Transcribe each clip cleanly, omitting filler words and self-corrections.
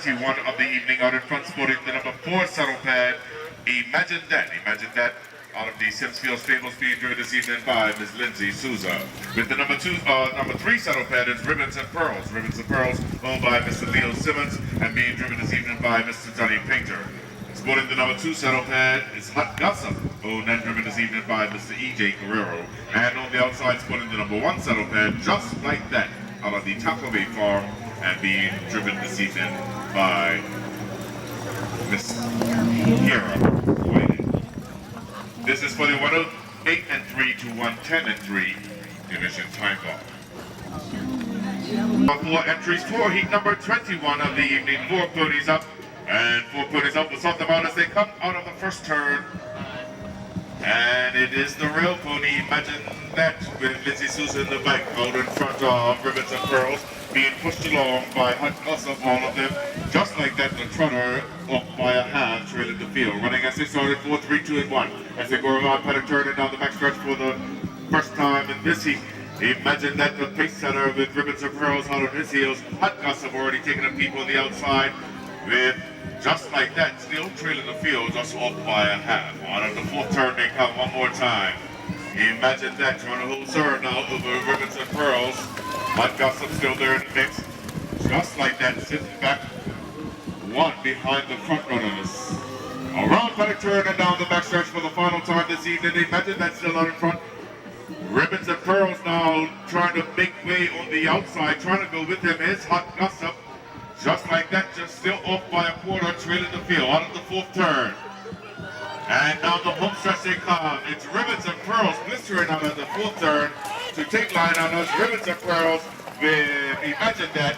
21 of the evening. Out in front, sporting the number 4 saddle pad, Imagine That. Imagine That. Out of the Simsfield Stables, being driven this evening by Ms. Lindsay Souza. With the number 3 saddle pad is Ribbons and Pearls. Ribbons and Pearls, owned by Mr. Leo Simmons and being driven this evening by Mr. Johnny Painter. Sporting the number 2 saddle pad is Hot Gossip, owned and driven this evening by Mr. E.J. Guerrero. And on the outside, sporting the number 1 saddle pad, Just Like That, out of the Taco Bay Farm and being driven this evening by Miss Kiera Whiting. This is for the 108 and 3 to 110 and 3 division time ball. 4 entries for heat number 21 of the evening. 4 ponies up, and 4 ponies up will sort them out as they come out of the first turn. And it is the real pony, Imagine That, with Lindsay Souza in the back, out in front of Ribbons and Pearls, being pushed along by Hot Gossip, all of them. Just like that, the trotter off by a half, trailing the field. Running as they started 4, 3, 2, and 1. As they go around, paddock turning down the backstretch for the first time in this heat. Imagine That, the pace setter with Ribbons and Pearls out on his heels. Hot Gossip already taking a peep on the outside with Just Like That, still trailing the field, just off by a half. On the 4th turn, they come one more time. Imagine That, trying to hold serve now over Ribbons and Pearls. Hot Gossip still there in the mix. Just Like That, sitting back one behind the front runners. Around paddock turn and down the backstretch for the final time this evening. Imagine That still out in front. Ribbons and Pearls now trying to make way on the outside. Trying to go with him is Hot Gossip. Just Like That, just still off by a quarter, trailing the field out of the 4th turn. And now the home stretch they come. It's Ribbons and Pearls blistering out of the 4th turn to take line on us. Ribbons and Pearls with Imagine That,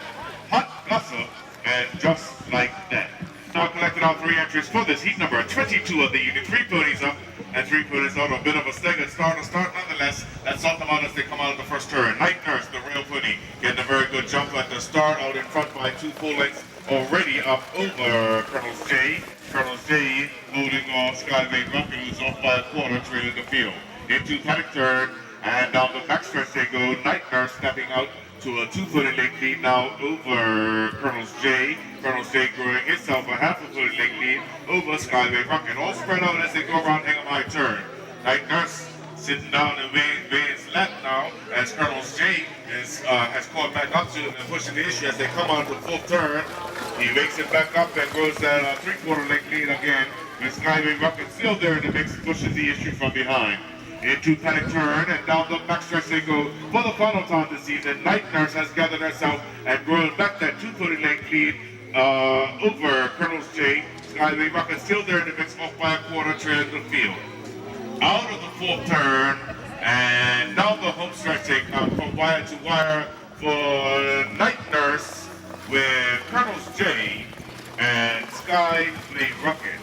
Hot Gossip, and Just Like That. Now collected out 3 entries for this heat number 22 of the evening. 3 ponies up and 3 ponies out. A bit of a staggered start nonetheless. That's sort them out as they come out of the first turn. Night Nurse, the real pony, getting a very good jump at the start, out in front by 2 full lengths, already up over Colonel's J. Colonel's J holding off Skyway Rocket, who's off by a quarter, trailing the field. Into paddock turn, and down the backstretch they go. Night Nurse stepping out to a 2-footed length lead now over Colonel's J. Colonel's J growing itself a half-a-footed length lead over Skyway Rocket. All spread out as they go around Hang-A-My turn. Night Nurse sitting down in Wayne's lap now as Colonel's J has caught back up to him and pushing the issue as they come out to the 4th turn. He wakes it back up and grows that 3/4 length lead again. With Skyway Rocket still there in the mix, pushes the issue from behind. Into paddock turn and down the backstretch they go for the final time this season. Night Nurse has gathered herself and grown back that 2-footed length lead over Colonel's J. Skyway Rocket still there in the mix, off by a quarter, trailing the field. Out of the 4th turn and down the home stretch they come from wire to wire for Night Nurse with Colonel's J and Skyway Rocket.